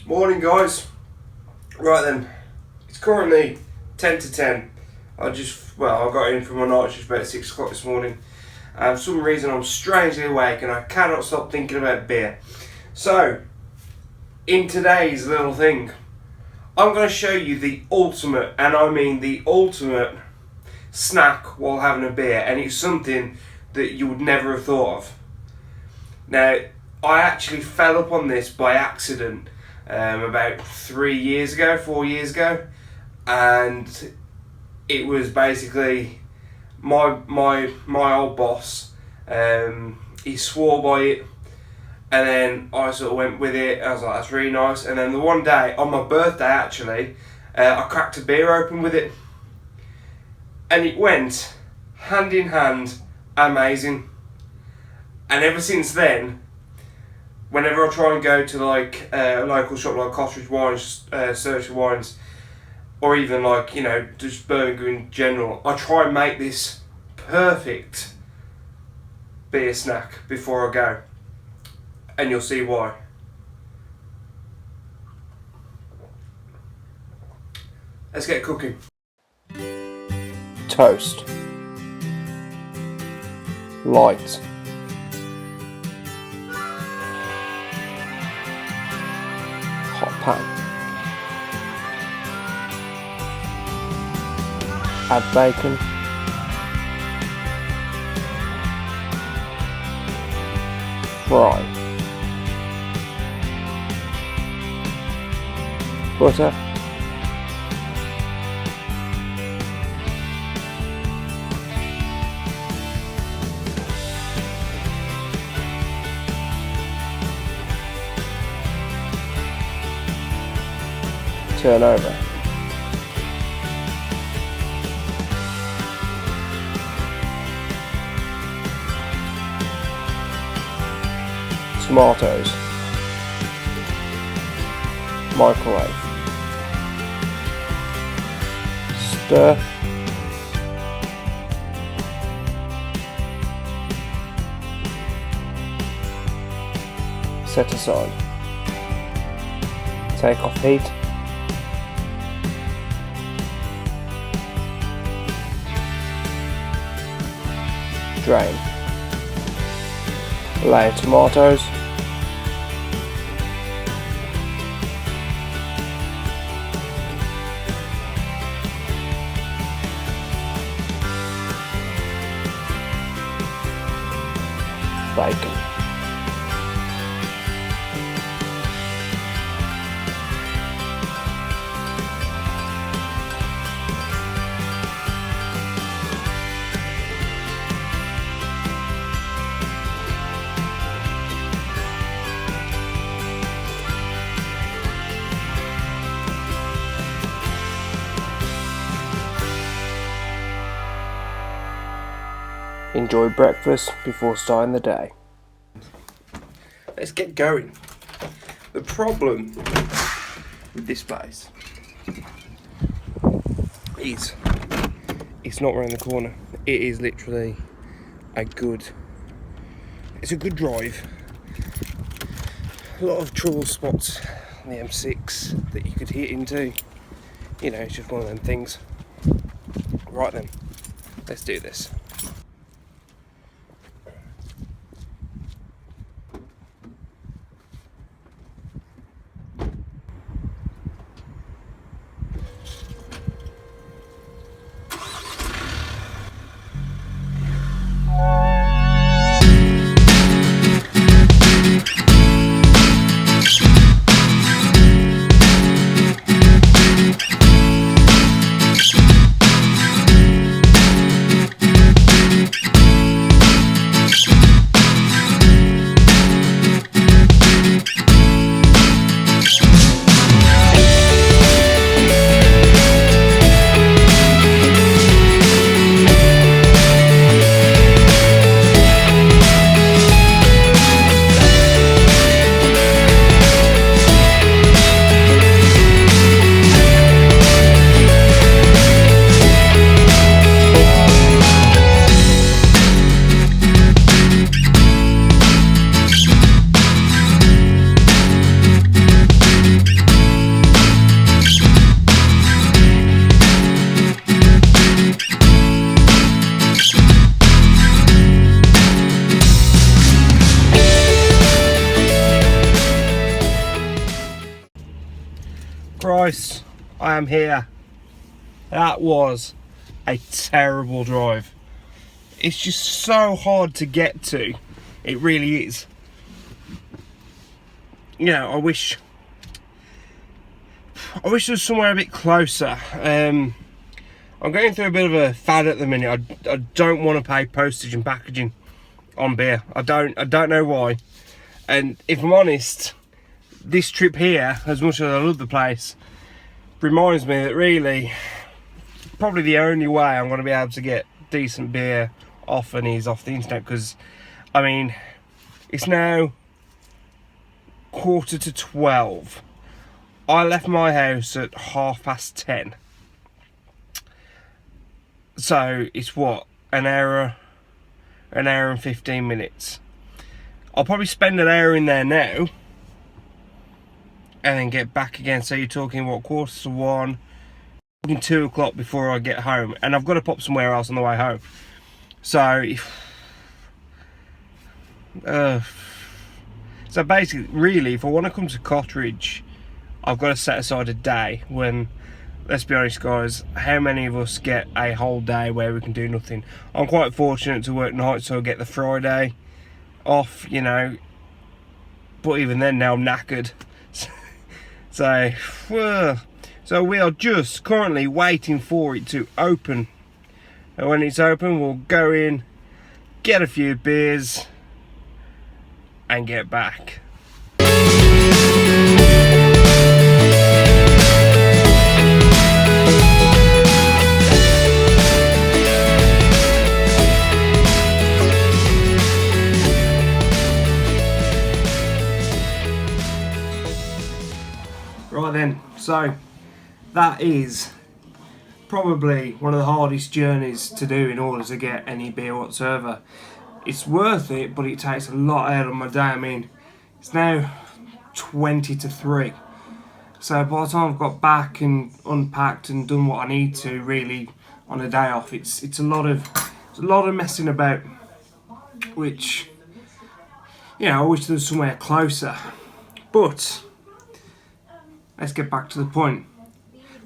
Morning guys. Right then, it's currently 10 to 10. I got in from my night shift about 6 o'clock this morning. For some reason I'm strangely awake and I cannot stop thinking about beer. So, in today's little thing, I'm going to show you the ultimate, and I mean the ultimate, snack while having a beer, and it's something that you would never have thought of. Now, I actually fell upon this by accident about 4 years ago, and it was basically my old boss. He swore by it, and then I sort of went with it. I was like, that's really nice. And then the one day on my birthday, actually, I cracked a beer open with it, and it went hand in hand, amazing. And ever since then, whenever I try and go to like a local shop like Costridge Wines, Surgery Wines, or even like, just Birmingham in general, I try and make this perfect beer snack before I go. And you'll see why. Let's get cooking. Toast. Light. Hot pan. Add bacon. Fry. Butter. Turn over. Tomatoes. Microwave. Stir. Set aside. Take off heat. Drain. Layer tomatoes. Bacon. Enjoy breakfast before starting the day. Let's get going. The problem with this place is it's not around the corner. It is literally it's a good drive. A lot of trouble spots on the M6 that you could hit into. It's just one of them things. Right then, let's do this. Right, I am here. That was a terrible drive. It's just so hard to get to. It really is. You know, I wish there was somewhere a bit closer. I'm going through a bit of a fad at the minute. I don't want to pay postage and packaging on beer. I don't know why. And if I'm honest, this trip here, as much as I love the place, reminds me that really, probably the only way I'm going to be able to get decent beer often is off the internet. Because, I mean, it's now 11:45. I left my house at 10:30. So it's what, an hour and 15 minutes. I'll probably spend an hour in there now and then get back again. So you're talking what, 1:45, 2 o'clock before I get home, and I've got to pop somewhere else on the way home. So so basically, really, if I want to come to Cottridge, I've got to set aside a day. When, let's be honest guys, how many of us get a whole day where we can do nothing? I'm quite fortunate to work nights, so I get the Friday off, you know, but even then now I'm knackered. So we are just currently waiting for it to open, and when it's open we'll go in, get a few beers and get back. Right then, so that is probably one of the hardest journeys to do in order to get any beer whatsoever. It's worth it, but it takes a lot out of my day. I mean, it's now 20:03. So by the time I've got back and unpacked and done what I need to really on a day off, it's a lot of messing about, which, you know, I wish there was somewhere closer. But let's get back to the point.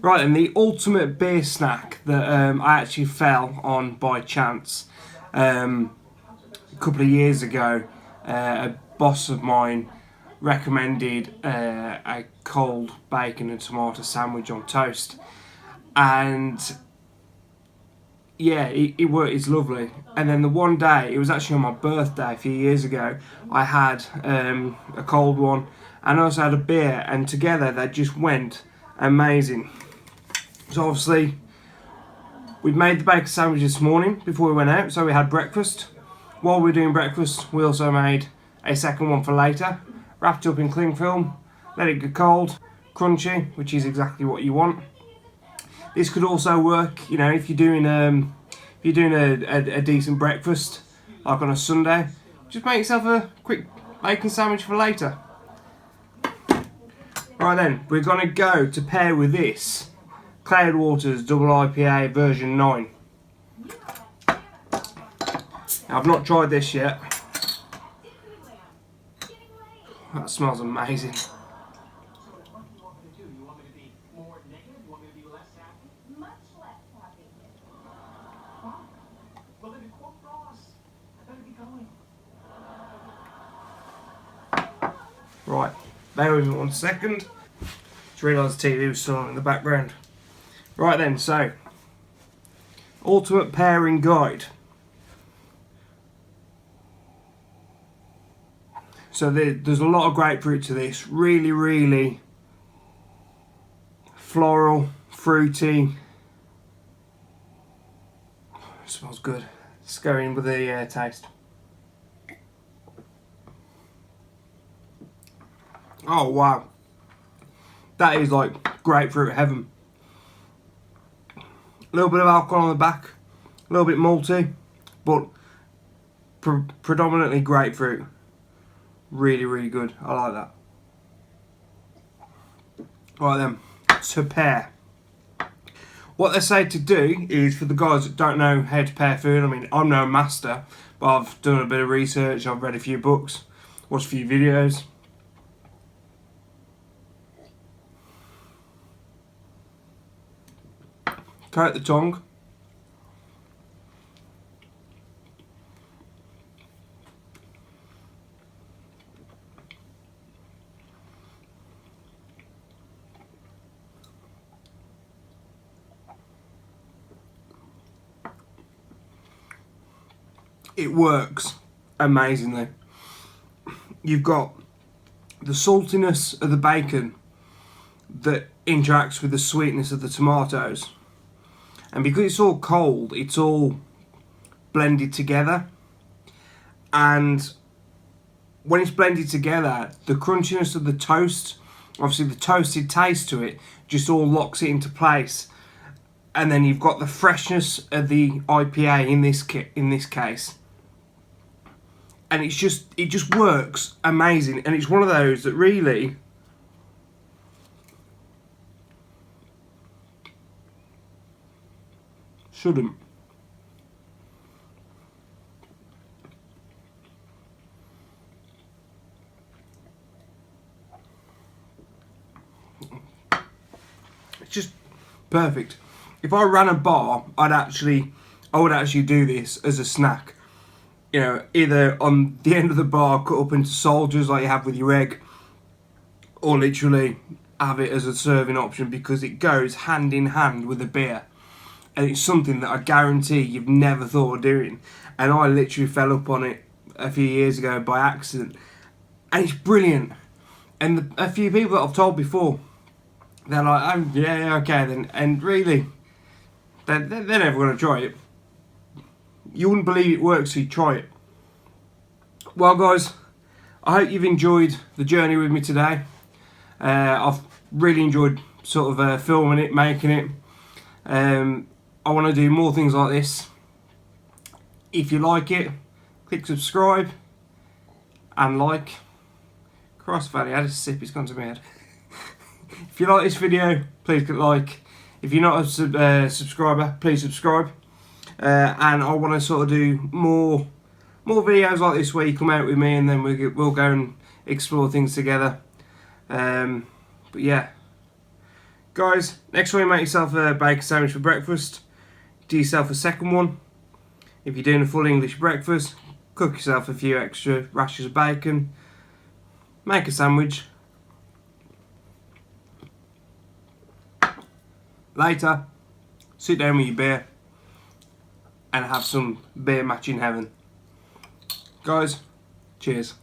Right, and the ultimate beer snack that I actually fell on by chance a couple of years ago. A boss of mine recommended a cold bacon and tomato sandwich on toast, and yeah, it worked. It's lovely. And then the one day, it was actually on my birthday a few years ago, I had a cold one and I also had a beer, and together they just went amazing. So obviously we'd made the bacon sandwich this morning before we went out, so we had breakfast. While we were doing breakfast, we also made a second one for later, wrapped up in cling film, let it get cold, crunchy, which is exactly what you want. This could also work, you know, if you're doing a decent breakfast, like on a Sunday. Just make yourself a quick bacon sandwich for later. Right then, we're gonna go to pair with this Cloudwaters Double IPA version 9. Now, I've not tried this yet. That smells amazing. Right, bear with me 1 second. Just realised the TV was still on in the background. Right then, so ultimate pairing guide. So there's a lot of grapefruit to this. Really, really floral, fruity. It smells good. Let's go in with the taste. Oh wow, that is like grapefruit heaven. A little bit of alcohol on the back, a little bit malty, but predominantly grapefruit. Really, really good. I like that. Right then, to pair. What they say to do is, for the guys that don't know how to pair food, I mean, I'm no master, but I've done a bit of research, I've read a few books, watched a few videos. coat the tongue. It works amazingly. You've got the saltiness of the bacon that interacts with the sweetness of the tomatoes, and because it's all cold, it's all blended together, and when it's blended together, the crunchiness of the toast, obviously the toasted taste to it, just all locks it into place. And then you've got the freshness of the IPA in this case, and it just works amazing. And it's one of those that really shouldn't. It's just perfect. If I ran a bar, I would actually do this as a snack. You know, either on the end of the bar, cut up into soldiers like you have with your egg, or literally have it as a serving option, because it goes hand in hand with a beer. And it's something that I guarantee you've never thought of doing. And I literally fell up on it a few years ago by accident. And it's brilliant. And a few people that I've told before, they're like, oh, yeah, okay then. And really, they're never going to try it. You wouldn't believe it works if you try it. Well, guys, I hope you've enjoyed the journey with me today. I've really enjoyed sort of filming it, making it. I want to do more things like this. If you like it, click subscribe and like. Cross Valley, I had a sip, it's gone to my head. If you like this video, please click like. If you're not a subscriber, please subscribe. And I want to sort of do more videos like this where you come out with me, and then we'll go and explore things together. But yeah, guys, next time you make yourself a bacon sandwich for breakfast, do yourself a second one. If you're doing a full English breakfast, cook yourself a few extra rashers of bacon, make a sandwich. Later, sit down with your beer and have some beer matching heaven. Guys, cheers.